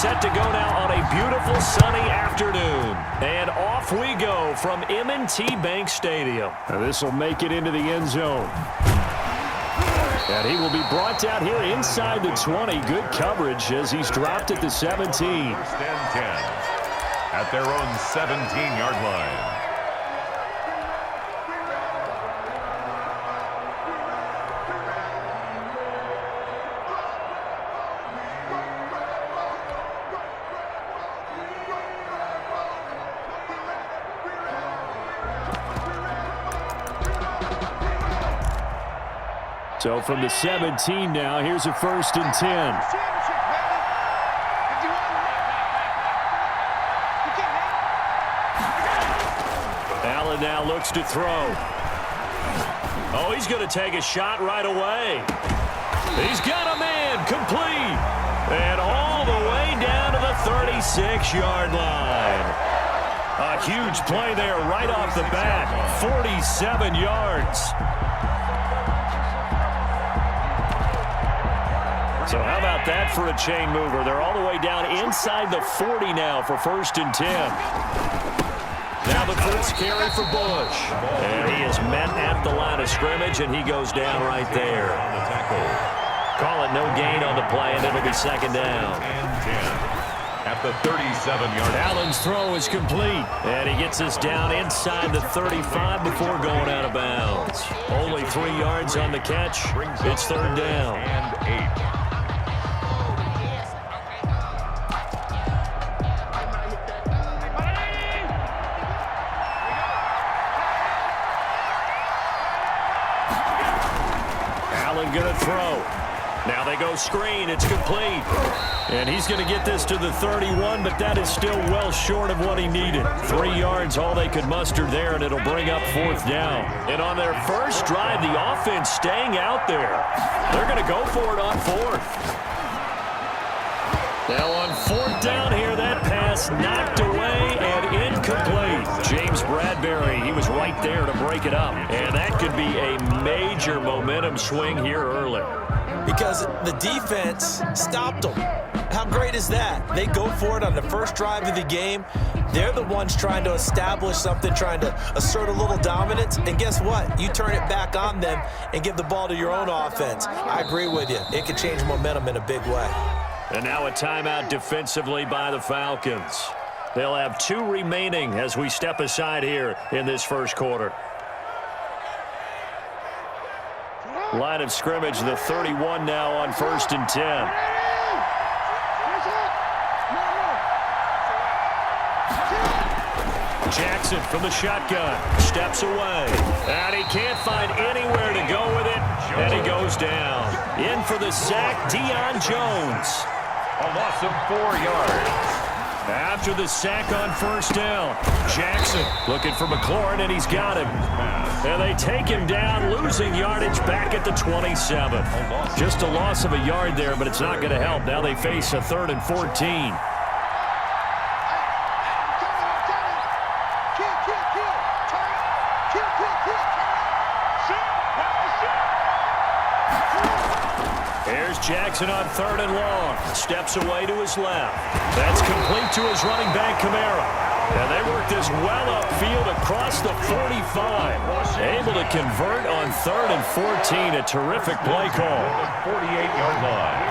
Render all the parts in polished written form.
set to go now on a beautiful sunny afternoon. And off we go from M&T Bank Stadium. Now this will make it into the end zone. And he will be brought down here inside the 20. Good coverage as he's dropped at the 17. First and 10 at their own 17-yard line. So from the 17 now, here's a 1st and 10. Allen now looks to throw. Oh, he's going to take a shot right away. He's got a man, complete. And all the way down to the 36-yard line. A huge play there right off the bat, 47 yards. So how about that for a chain mover? They're all the way down inside the 40 now for 1st and 10. Now the first carry for Bush. And he is met at the line of scrimmage, and he goes down right there. Call it no gain on the play, and it'll be 2nd down. And 10 at the 37-yard line. Allen's throw is complete, and he gets us down inside the 35 before going out of bounds. Only 3 yards on the catch. It's 3rd down. And 8. Going to throw. Now they go screen. It's complete. And he's going to get this to the 31, but that is still well short of what he needed. 3 yards, all they could muster there, and it'll bring up 4th down. And on their first drive, the offense staying out there. They're going to go for it on 4th. Now on 4th down here, that pass knocked away and incomplete. James Bradbury, he was right there to break it up. And that could be a major momentum swing here early. Because the defense stopped them. How great is that? They go for it on the first drive of the game. They're the ones trying to establish something, trying to assert a little dominance. And guess what? You turn it back on them and give the ball to your own offense. I agree with you. It could change momentum in a big way. And now a timeout defensively by the Falcons. They'll have 2 remaining as we step aside here in this first quarter. Line of scrimmage, the 31 now on 1st and 10. Jackson from the shotgun, steps away, and he can't find anywhere to go with it, and he goes down. In for the sack, Deion Jones. A loss of 4 yards. After the sack on 1st down, Jackson looking for McLaurin, and he's got him. And they take him down, losing yardage back at the 27. Just a loss of a yard there, but it's not going to help. Now they face a 3rd and 14. Here's Jackson on 3rd and long. Steps away to his left. That's complete to his running back, Kamara. And they work this well upfield across the 45. Able to convert on 3rd and 14. A terrific play call. 48-yard line.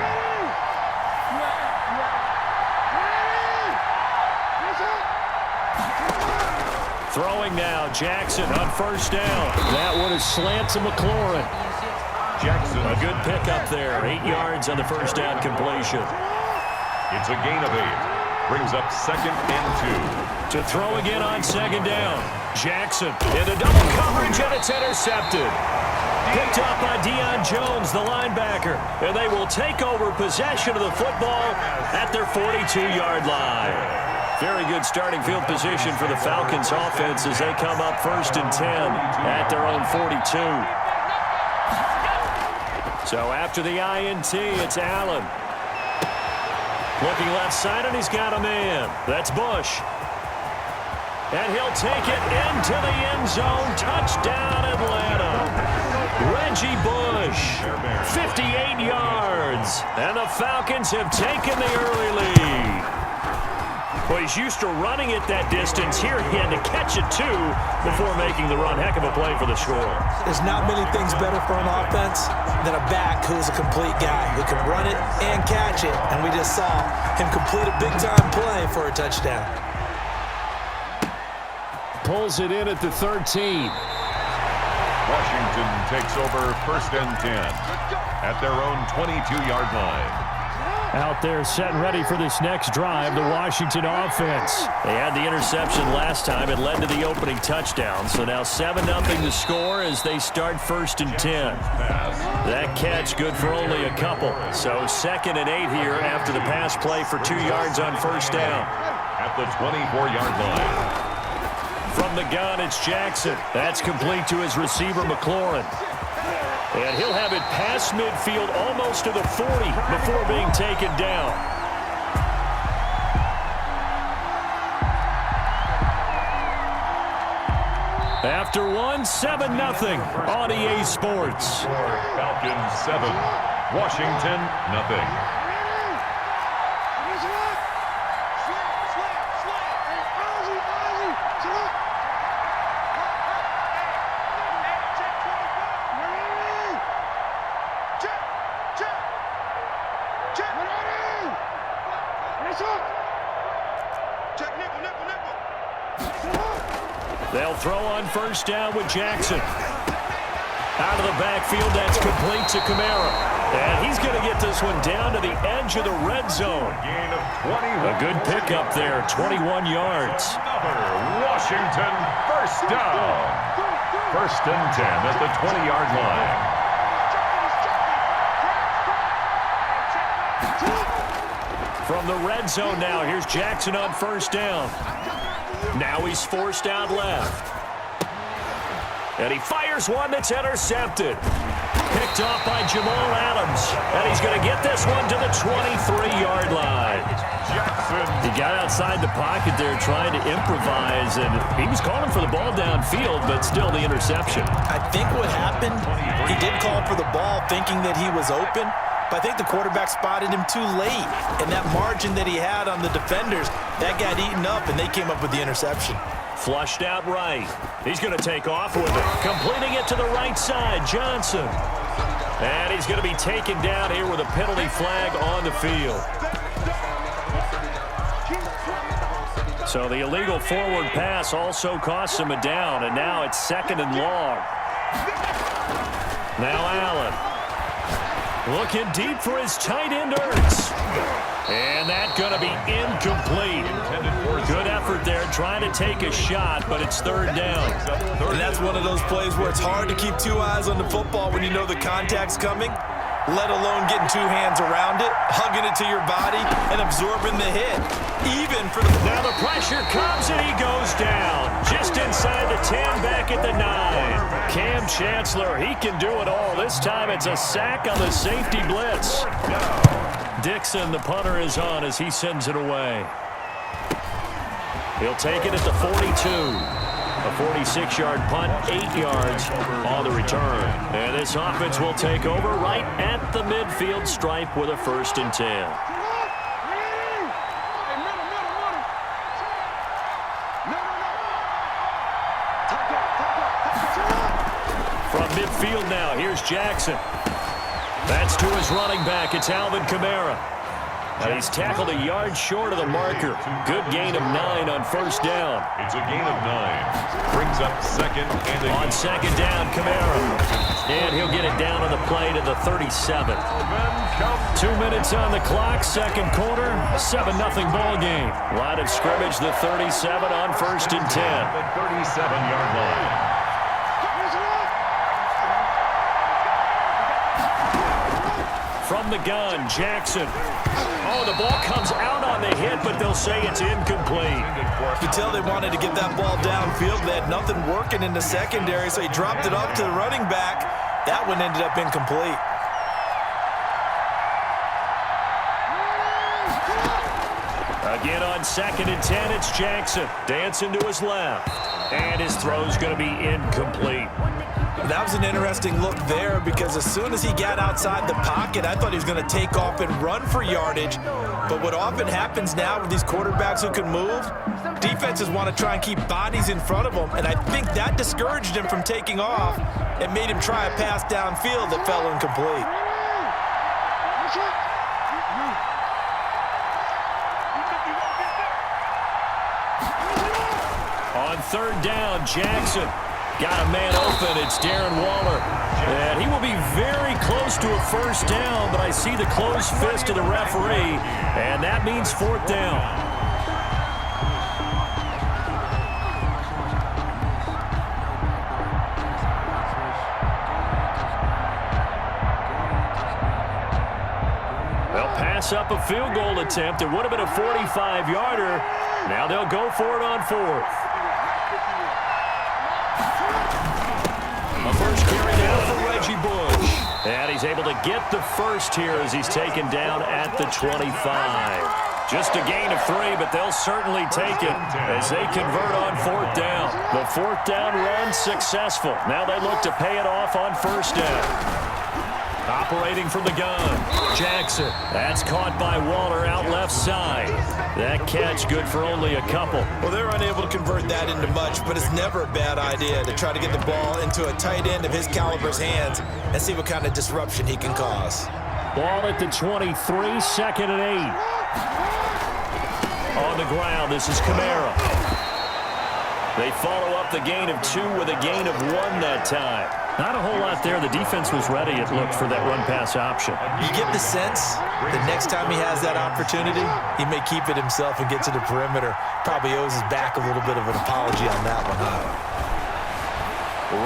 Throwing now, Jackson on 1st down. That one is slant to McLaurin. Jackson. A good pickup there. 8 yards on the 1st down completion. It's a gain of 8. Brings up 2nd and 2. To throw again on 2nd down. Jackson into double coverage, and it's intercepted. Picked up by Deion Jones, the linebacker. And they will take over possession of the football at their 42-yard line. Very good starting field position for the Falcons offense as they come up 1st and 10 at their own 42. So after the INT, it's Allen. Looking left side, and he's got a man. That's Bush. And he'll take it into the end zone. Touchdown, Atlanta. Reg Reggie Bush. 58 yards. And the Falcons have taken the early lead. Well, he's used to running it that distance. Here he had to catch it, too, before making the run. Heck of a play for the score. There's not many things better for an offense than a back who's a complete guy who can run it and catch it. And we just saw him complete a big-time play for a touchdown. Pulls it in at the 13. Washington takes over 1st and 10 at their own 22-yard line. Out there setting ready for this next drive, the Washington offense. They had the interception last time. It led to the opening touchdown. So now 7-0 the score as they start 1st and 10. That catch good for only a couple. So 2nd and 8 here after the pass play for 2 yards on 1st down. At the 24-yard line. From the gun, it's Jackson. That's complete to his receiver, McLaurin. And he'll have it past midfield almost to the 40 before being taken down. After one, 7-0 on EA Sports. Falcons 7, Washington nothing. They'll throw on 1st down with Jackson. Out of the backfield, that's complete to Kamara. And he's going to get this one down to the edge of the red zone. Gain of 21. A good pickup there, 21 yards. Another Washington 1st down. 1st and 10 at the 20-yard line. From the red zone now, here's Jackson on 1st down. Now he's forced out left. And he fires one that's intercepted. Picked off by Jamal Adams. And he's going to get this one to the 23-yard line. Jackson. He got outside the pocket there trying to improvise, and he was calling for the ball downfield, but still the interception. I think what happened, he did call for the ball thinking that he was open, but I think the quarterback spotted him too late. And that margin that he had on the defenders, that got eaten up, and they came up with the interception. Flushed out right. He's going to take off with it. Completing it to the right side, Johnson. And he's going to be taken down here with a penalty flag on the field. So the illegal forward pass also costs him a down, and now it's 2nd and long. Now Allen. Looking deep for his tight end, Ertz. And that's going to be incomplete. Good effort there trying to take a shot, but it's 3rd down. And that's one of those plays where it's hard to keep 2 eyes on the football when you know the contact's coming, let alone getting 2 hands around it, hugging it to your body, and absorbing the hit. Even for the... Now the pressure comes and he goes down. Just inside the 10, back at the 9. Cam Chancellor, he can do it all. This time it's a sack on the safety blitz. Dixon, the punter, is on as he sends it away. He'll take it at the 42. A 46-yard punt, 8 yards on the return. And this offense will take over right at the midfield stripe with a 1st and 10. From midfield now, here's Jackson. That's to his running back. It's Alvin Kamara. And he's tackled a yard short of the marker. Good gain of 9 on 1st down. It's a gain of 9. Brings up 2nd and 8. On 2nd down, Kamara. And he'll get it down on the play to the 37. 2 minutes on the clock, 2nd quarter, 7-0 ball game. Line of scrimmage, the 37 on 1st and 10. The 37-yard line. From the gun, Jackson. Oh, the ball comes out on the hit, but they'll say it's incomplete. You could tell they wanted to get that ball downfield. They had nothing working in the secondary, so he dropped it off to the running back. That one ended up incomplete. Again on 2nd and 10, it's Jackson. Dancing to his left. And his throw's going to be incomplete. That was an interesting look there because as soon as he got outside the pocket, I thought he was going to take off and run for yardage. But what often happens now with these quarterbacks who can move, defenses want to try and keep bodies in front of them, and I think that discouraged him from taking off and made him try a pass downfield that fell incomplete. On third down, Jackson got a man open. It's Darren Waller. And he will be very close to a first down, but I see the closed fist of the referee, and that means fourth down. They'll pass up a field goal attempt. It would have been a 45-yarder. Now they'll go for it on fourth. A first carry down for Reggie Bush. And he's able to get the first here as he's taken down at the 25. Just a gain of 3, but they'll certainly take it as they convert on fourth down. The fourth down run successful. Now they look to pay it off on first down. Operating from the gun, Jackson. That's caught by Waller out left side. That catch good for only a couple. Well, they're unable to convert that into much, but it's never a bad idea to try to get the ball into a tight end of his caliber's hands and see what kind of disruption he can cause. Ball at the 23, second and 8. On the ground, this is Kamara. They follow up the gain of 2 with a gain of 1 that time. Not a whole lot there. The defense was ready, it looked, for that run-pass option. You get the sense the next time he has that opportunity, he may keep it himself and get to the perimeter. Probably owes his back a little bit of an apology on that one, huh?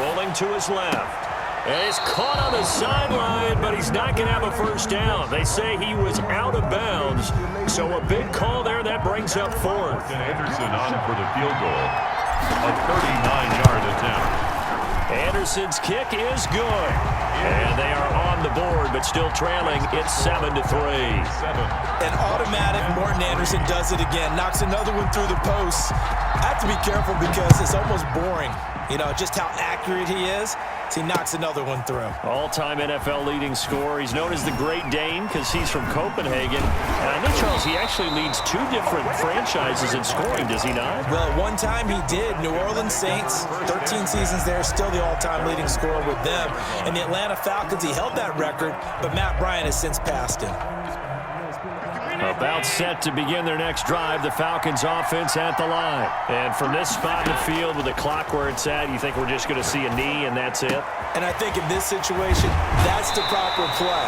Rolling to his left. And he's caught on the sideline, but he's not going to have a first down. They say he was out of bounds. So a big call there. That brings up fourth. Anderson on for the field goal. A 39-yard attempt. Anderson's kick is good. And they are on the board, but still trailing. It's 7-3. An automatic Morton Anderson does it again. Knocks another one through the post. I have to be careful because it's almost boring. You know, just how accurate he is. So he knocks another one through. All-time NFL leading scorer. He's known as the Great Dane because he's from Copenhagen. And I know, Charles, he actually leads 2 different franchises in scoring, does he not? Well, at one time he did. New Orleans Saints, 13 seasons there, still the all-time leading scorer with them. And the Atlanta Falcons, he held that record, but Matt Bryant has since passed him. About set to begin their next drive, the Falcons offense at the line. And from this spot in the field with the clock where it's at, you think we're just going to see a knee and that's it? And I think in this situation, that's the proper play.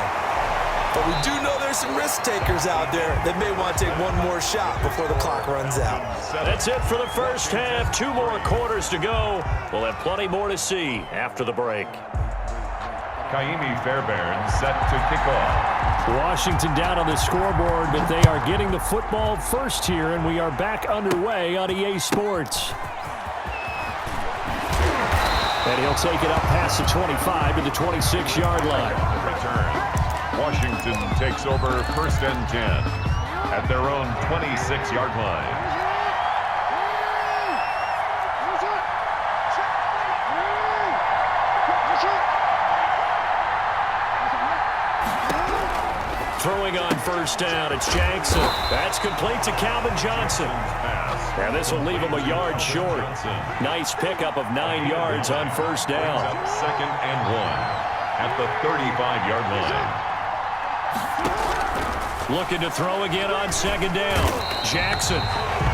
But we do know there's some risk takers out there that may want to take one more shot before the clock runs out. That's it for the first half. 2 more quarters to go. We'll have plenty more to see after the break. Kaimi Fairbairn set to kick off. Washington down on the scoreboard, but they are getting the football first here, and we are back underway on EA Sports. And he'll take it up past the 25 to the 26-yard line. Return. Washington takes over first and 10 at their own 26-yard line. Throwing on first down, it's Jackson. That's complete to Calvin Johnson. And this will leave him a yard short. Nice pickup of 9 yards on first down. Second and 1 at the 35-yard line. Looking to throw again on second down. Jackson.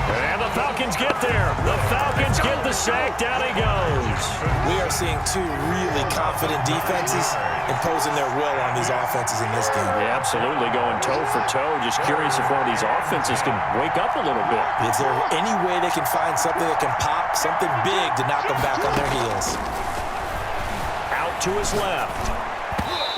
And the Falcons get there. The Falcons get the sack. Down he goes. We are seeing 2 really confident defenses imposing their will on these offenses in this game. Yeah, absolutely, going toe for toe. Just curious if one of these offenses can wake up a little bit. Is there any way they can find something that can pop, something big to knock them back on their heels? Out to his left.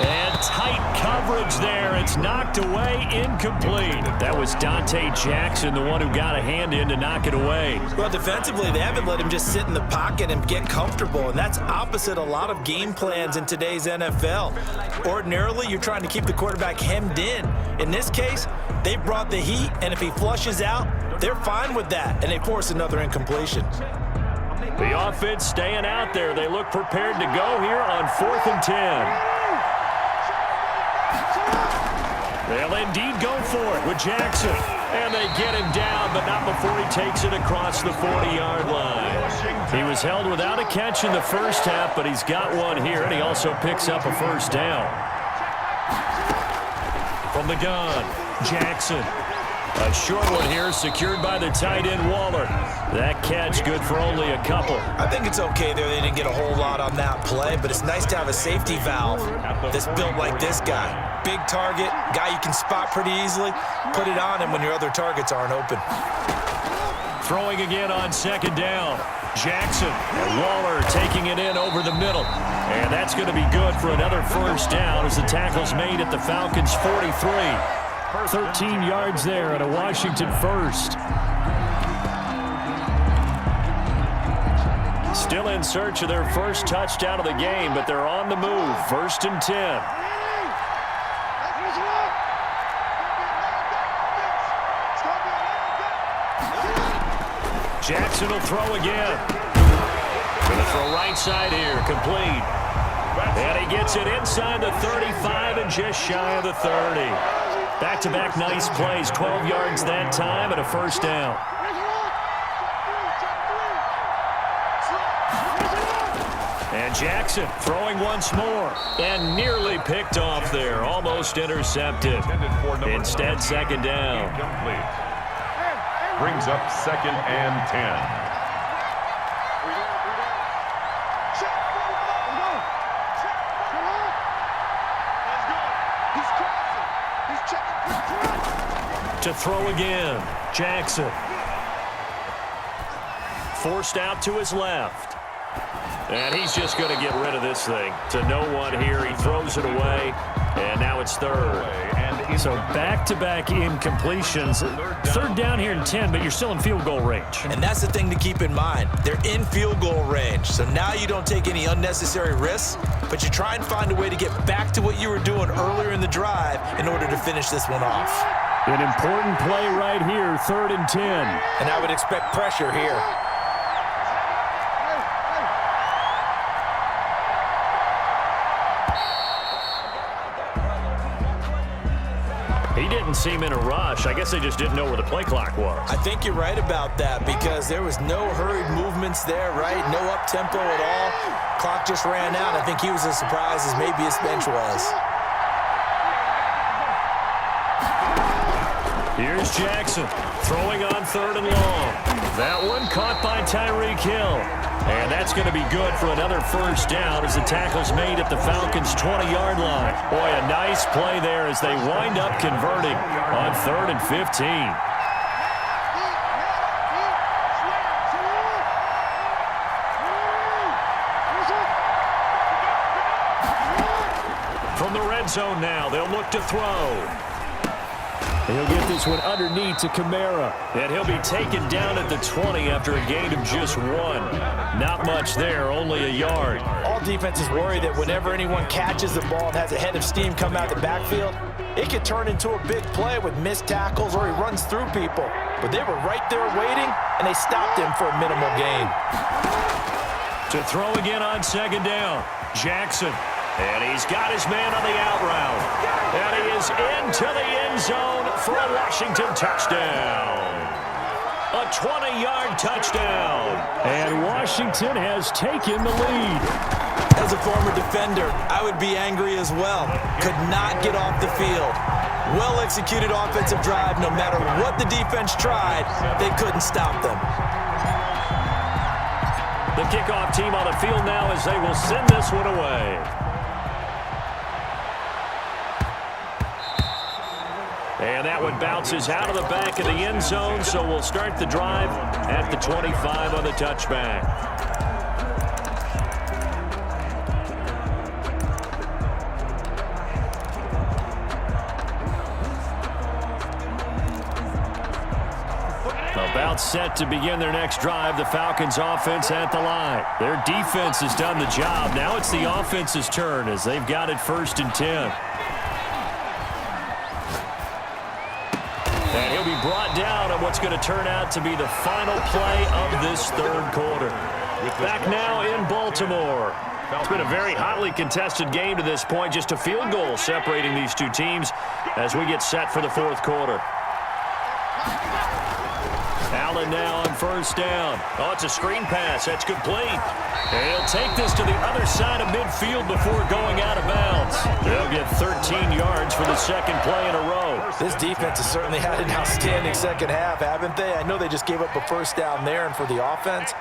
And tight coverage there. It's knocked away, incomplete. That was Dante Jackson, the one who got a hand in to knock it away. Well, defensively, they haven't let him just sit in the pocket and get comfortable, and that's opposite a lot of game plans in today's NFL. Ordinarily, you're trying to keep the quarterback hemmed in. In this case, they brought the heat, and if he flushes out, they're fine with that, and they force another incompletion. The offense staying out there. They look prepared to go here on 4th and 10. They'll indeed go for it with Jackson. And they get him down, but not before he takes it across the 40-yard line. He was held without a catch in the first half, but he's got one here, and he also picks up a first down. From the gun, Jackson. A short one here, secured by the tight end Waller. That catch good for only a couple. I think it's okay there. They didn't get a whole lot on that play, but it's nice to have a safety valve that's built like this guy. Big target, guy you can spot pretty easily. Put it on him when your other targets aren't open. Throwing again on 2nd down. Jackson and Waller taking it in over the middle. And that's going to be good for another first down as the tackle's made at the Falcons' 43. 13 yards there at a Washington first. Still in search of their first touchdown of the game, but they're on the move. 1st and 10. Jackson will throw again. Going to throw right side here, complete. And he gets it inside the 35 and just shy of the 30. Back-to-back nice plays, 12 yards that time and a first down. And Jackson throwing once more and nearly picked off there, almost intercepted. Instead, 2nd down. Brings up 2nd and 10. To throw again, Jackson. Forced out to his left. And he's just going to get rid of this thing. To no one here, he throws it away, and now it's 3rd. So back-to-back incompletions. 3rd down here in 10, but you're still in field goal range. And that's the thing to keep in mind. They're in field goal range. So now you don't take any unnecessary risks, but you try and find a way to get back to what you were doing earlier in the drive in order to finish this one off. An important play right here, 3rd and 10. And I would expect pressure here. He didn't seem in a rush. I guess they just didn't know where the play clock was. I think you're right about that because there was no hurried movements there, right? No up-tempo at all. Clock just ran out. I think he was as surprised as maybe his bench was. Here's Jackson throwing on 3rd and long. That one caught by Tyreek Hill. And that's going to be good for another first down as the tackle's made at the Falcons' 20-yard line. Boy, a nice play there as they wind up converting on 3rd and 15. From the red zone now, they'll look to throw. He'll get this one underneath to Kamara. And he'll be taken down at the 20 after a gain of just 1. Not much there, only a yard. All defenses worry that whenever anyone catches the ball and has a head of steam come out the backfield, it could turn into a big play with missed tackles or he runs through people. But they were right there waiting, and they stopped him for a minimal gain. To throw again on 2nd down, Jackson. And he's got his man on the out route. And he is into the end zone for a Washington touchdown. A 20-yard touchdown. And Washington has taken the lead. As a former defender, I would be angry as well. Could not get off the field. Well-executed offensive drive. No matter what the defense tried, they couldn't stop them. The kickoff team on the field now as they will send this one away. And that one bounces out of the back of the end zone, so we'll start the drive at the 25 on the touchback. About set to begin their next drive, the Falcons offense at the line. Their defense has done the job. Now it's the offense's turn as they've got it 1st and 10. And he'll be brought down on what's going to turn out to be the final play of this 3rd quarter. Back now in Baltimore. It's been a very hotly contested game to this point. Just a field goal separating these two teams as we get set for the fourth quarter. Allen now on first down. Oh, it's a screen pass. That's complete. And he'll take this to the other side of midfield before going out of bounds. They'll get 13 yards for the second play in a row. This defense has certainly had an outstanding second half, haven't they? I know they just gave up a first down there, and for the offense,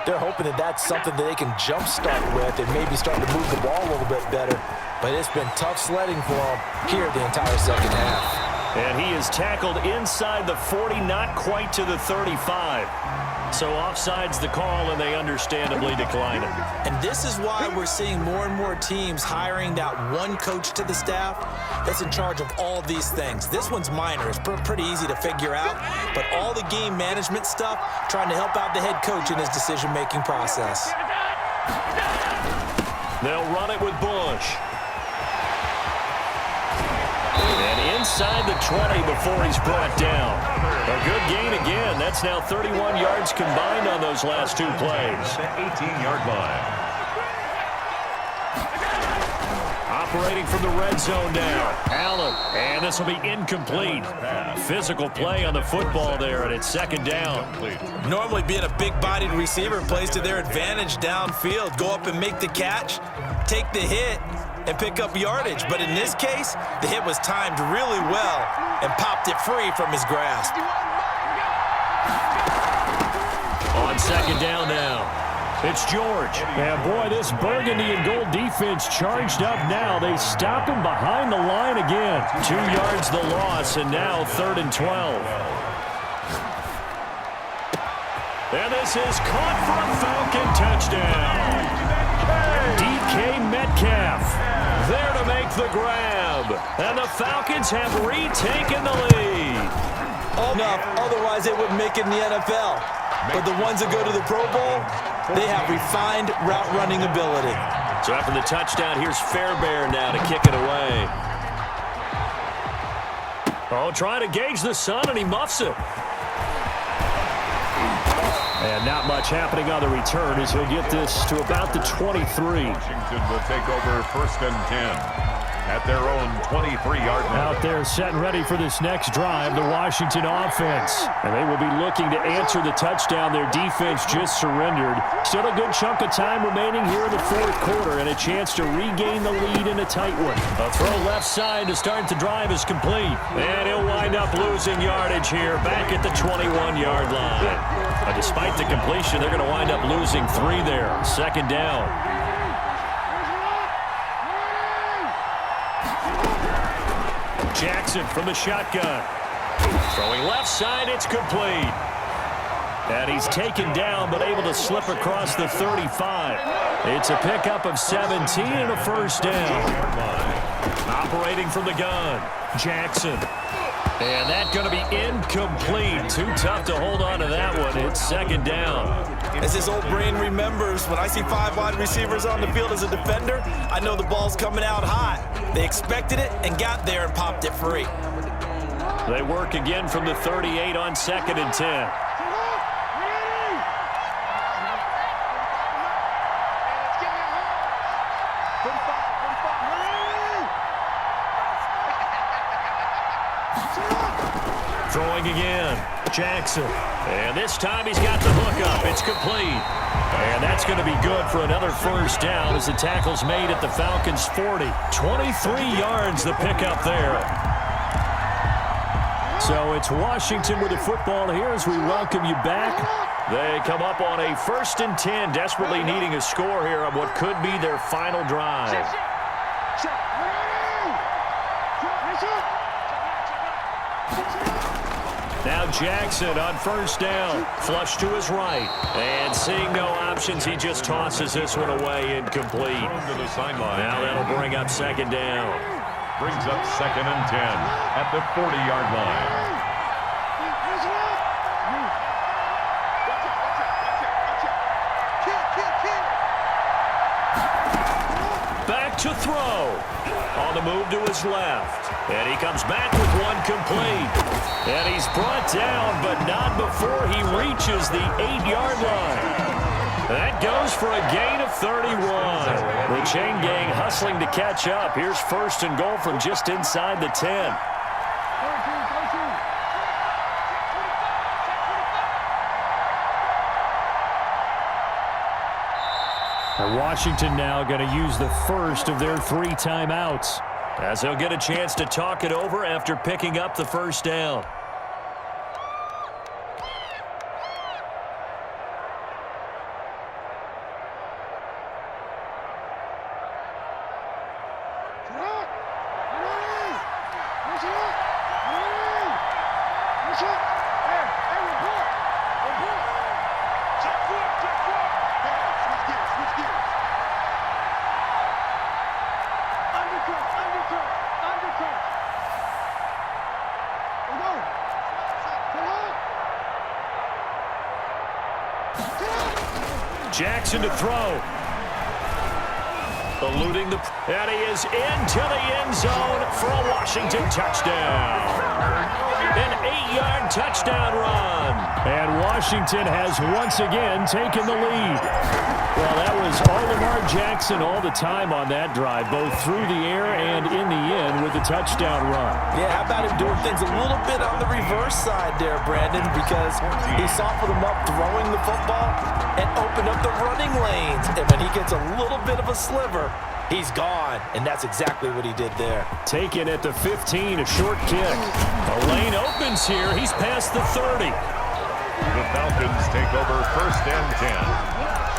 they're hoping that that's something that they can jumpstart with and maybe start to move the ball a little bit better. But it's been tough sledding for them here the entire second half. And he is tackled inside the 40, not quite to the 35. So offside's the call, and they understandably decline it. And this is why we're seeing more and more teams hiring that one coach to the staff that's in charge of all of these things. This one's minor. It's pretty easy to figure out. But all the game management stuff, trying to help out the head coach in his decision-making process. They'll run it with Bush. And inside the 20 before he's brought down. A good gain again. That's now 31 yards combined on those last two plays. 18-yard line. Operating from the red zone now. Allen. And this will be incomplete. Physical play on the football there, and it's second down. Normally being a big-bodied receiver plays to their advantage downfield. Go up and make the catch, take the hit, and pick up yardage. But in this case, the hit was timed really well and popped it free from his grasp. On second down now, it's George. And boy, this burgundy and gold defense charged up now. They stop him behind the line again. 2 yards the loss, and now 3rd and 12. And this is caught for a Falcon touchdown. DK Metcalf there to make the grab. And the Falcons have retaken the lead. Enough, otherwise they wouldn't make it in the NFL. But the ones that go to the Pro Bowl, they have refined route running ability. So after the touchdown, here's Fairbairn now to kick it away. Oh, trying to gauge the sun, and he muffs it. And not much happening on the return as he'll get this to about the 23. Washington will take over 1st and 10 at their own 23-yard line. Out there set and ready for this next drive, the Washington offense. And they will be looking to answer the touchdown their defense just surrendered. Still a good chunk of time remaining here in the fourth quarter and a chance to regain the lead in a tight one. A throw left side to start the drive is complete. And he'll wind up losing yardage here back at the 21-yard line. Despite the completion, they're going to wind up losing 3 there. Second down. Jackson from the shotgun. Throwing left side, it's complete. And he's taken down, but able to slip across the 35. It's a pickup of 17 and a first down. Operating from the gun, Jackson. And that's going to be incomplete. Too tough to hold on to that one. It's second down. As his old brain remembers, when I see 5 wide receivers on the field as a defender, I know the ball's coming out high. They expected it and got there and popped it free. They work again from the 38 on 2nd and 10. Throwing again, Jackson. And this time he's got the hook up. It's complete. And that's going to be good for another first down as the tackle's made at the Falcons' 40. 23 yards the pickup there. So it's Washington with the football here as we welcome you back. They come up on a 1st and 10, desperately needing a score here on what could be their final drive. Now Jackson on first down, flush to his right, and seeing no options, he just tosses this one away, incomplete. Now that'll bring up second down. Brings up 2nd and 10 at the 40-yard line. Back to throw. On the move to his left. And he comes back with one complete. And he's brought down, but not before he reaches the 8-yard line. That goes for a gain of 31. The chain gang hustling to catch up. Here's first and goal from just inside the 10. And Washington now going to use the first of their 3 timeouts, as they'll get a chance to talk it over after picking up the first down. Jackson to throw. Eluding the... And he is into the end zone for a Washington touchdown. An 8-yard touchdown run. And Washington has once again taken the lead. Well, that was all Lamar Jackson all the time on that drive, both through the air and in the end with the touchdown run. Yeah, how about him doing things a little bit on the reverse side there, Brandon, because he softened them up throwing the football and opened up the running lanes. And when he gets a little bit of a sliver, he's gone, and that's exactly what he did there. Taken at the 15, a short kick. The lane opens here. He's past the 30. The Falcons take over first and 10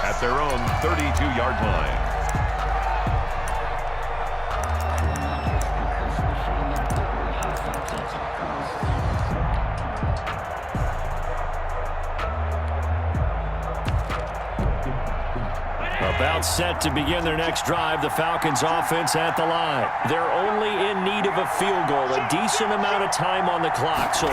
at their own 32-yard line. About set to begin their next drive, the Falcons offense at the line. They're only in need of a field goal, a decent amount of time on the clock. So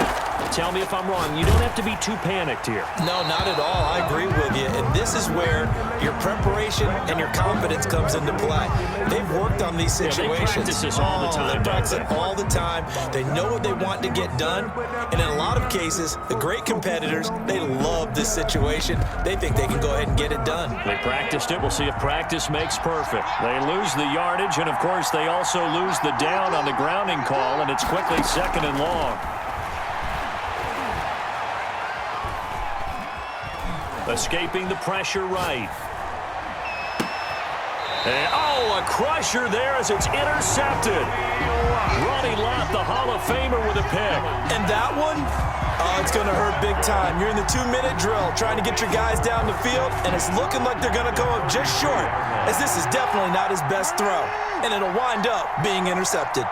tell me if I'm wrong. You don't have to be too panicked here. No, not at all. I agree with you. And this is where your preparation and your confidence comes into play. They've worked on these situations. Yeah, they practice this all the time. They practice it all the time. They know what they want to get done. And in a lot of cases, the great competitors, they love this situation. They think they can go ahead and get it done. They practiced it. We'll see if practice makes perfect. They lose the yardage, and of course they also lose the down on the grounding call, and it's quickly second and long. Escaping the pressure right. And, oh, a crusher there as it's intercepted. Ronnie Lott, the Hall of Famer, with a pick. And that one, oh, it's going to hurt big time. You're in the 2-minute drill trying to get your guys down the field, and it's looking like they're going to go up just short, as this is definitely not his best throw, and it'll wind up being intercepted.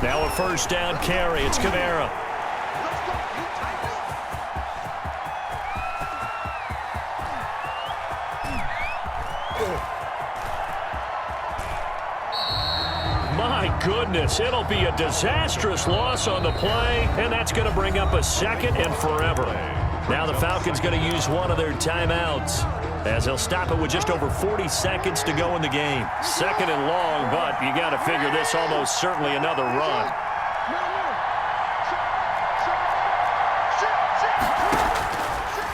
Now a first down carry. It's Kamara. My goodness, it'll be a disastrous loss on the play, and that's going to bring up a second and forever. Now the Falcons going to use one of their timeouts, as they'll stop it with just over 40 seconds to go in the game. Second and long, but you got to figure this almost certainly another run.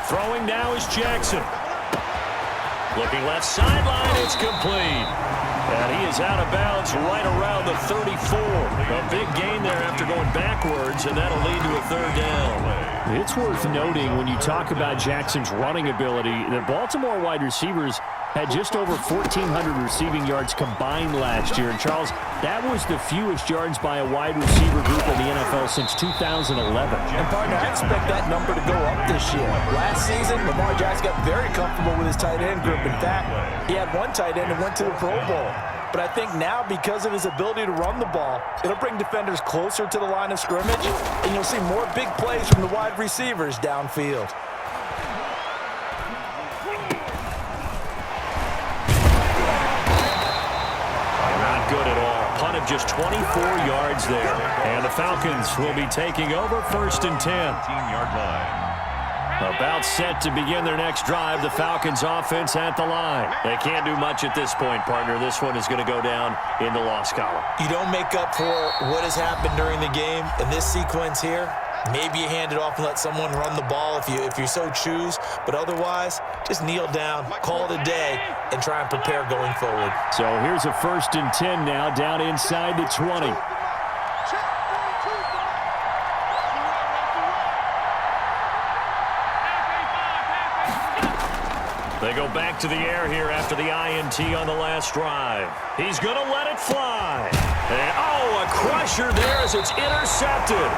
Throwing now is Jackson. Looking left sideline, it's complete. And he is out of bounds right around the 34. A big gain there after going backwards, and that'll lead to a third down. It's worth noting when you talk about Jackson's running ability, the Baltimore wide receivers had just over 1,400 receiving yards combined last year. And, Charles, that was the fewest yards by a wide receiver group in the NFL since 2011. And, partner, I expect that number to go up this year. Last season, Lamar Jackson got very comfortable with his tight end group. In fact, he had one tight end and went to the Pro Bowl. But I think now, because of his ability to run the ball, it'll bring defenders closer to the line of scrimmage, and you'll see more big plays from the wide receivers downfield. Good at all. Punt of just 24 yards there. And the Falcons will be taking over first and 10. 15-yard line. About set to begin their next drive, the Falcons offense at the line. They can't do much at this point, partner. This one is going to go down in the loss column. You don't make up for what has happened during the game in this sequence here. Maybe you hand it off and let someone run the ball if you so choose. But otherwise, just kneel down, call it a day, and try and prepare going forward. So here's a 1st and 10 now, down inside the 20. They go back to the air here after the INT on the last drive. He's going to let it fly. And, oh, a crusher there as it's intercepted.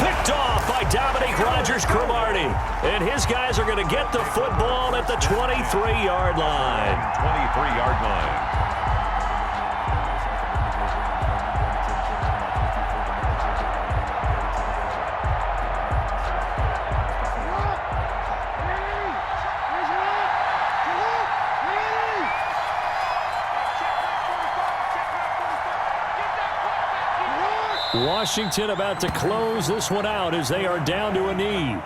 Picked off by Dominique Rodgers-Cromartie. And his guys are going to get the football at the 23-yard line. 23-yard line. Washington about to close this one out as they are down to a knee.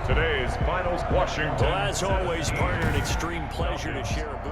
Today's finals, Washington. Well, as always, partner, an extreme pleasure to share a booth.